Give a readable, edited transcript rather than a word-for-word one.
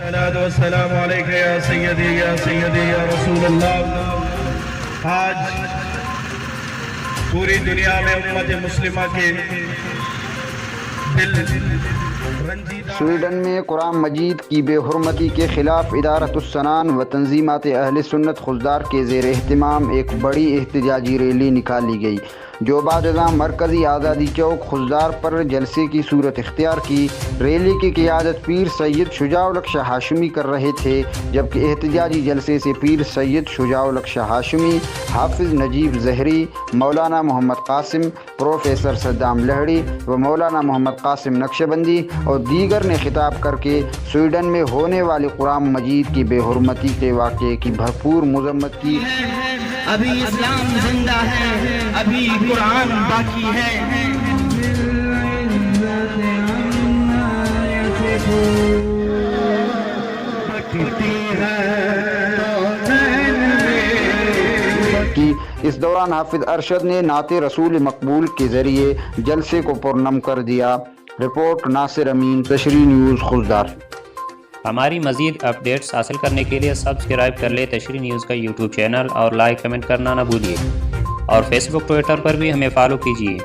السلام علیکم یا سیدی یا رسول اللہ۔ آج پوری دنیا میں امت مسلمہ کے دل رنجیدہ سویڈن میں قرآن مجید کی بے حرمتی کے خلاف ادارۃ السنان و تنظیمات اہل سنت خضدار کے زیر اہتمام ایک بڑی احتجاجی ریلی نکالی گئی، جو بعد ازاں مرکزی آزادی چوک خضدار پر جلسے کی صورت اختیار کی۔ ریلی کی قیادت پیر سید شجاع الحق شاہ ہاشمی کر رہے تھے، جبکہ احتجاجی جلسے سے پیر سید شجاع الحق شاہ ہاشمی، حافظ نجیب زہری، مولانا محمد قاسم، پروفیسر صدام لہڑی و مولانا محمد قاسم نقشبندی اور دیگر نے خطاب کر کے سویڈن میں ہونے والے قرآن مجید کی بے حرمتی کے واقعے کی بھرپور مذمت کی۔ ابھی اسلام زندہ ہے، ابھی قرآن باقی ہے۔ اس دوران حافظ ارشد نے نعت رسول مقبول کے ذریعے جلسے کو پرنم کر دیا۔ رپورٹ ناصر امین، تشریح نیوز خضدار۔ ہماری مزید اپڈیٹس حاصل کرنے کے لیے سبسکرائب کر لیں تشریح نیوز کا یوٹیوب چینل اور لائک کمنٹ کرنا نہ بھولیے، اور فیس بک ٹویٹر پر بھی ہمیں فالو کیجیے۔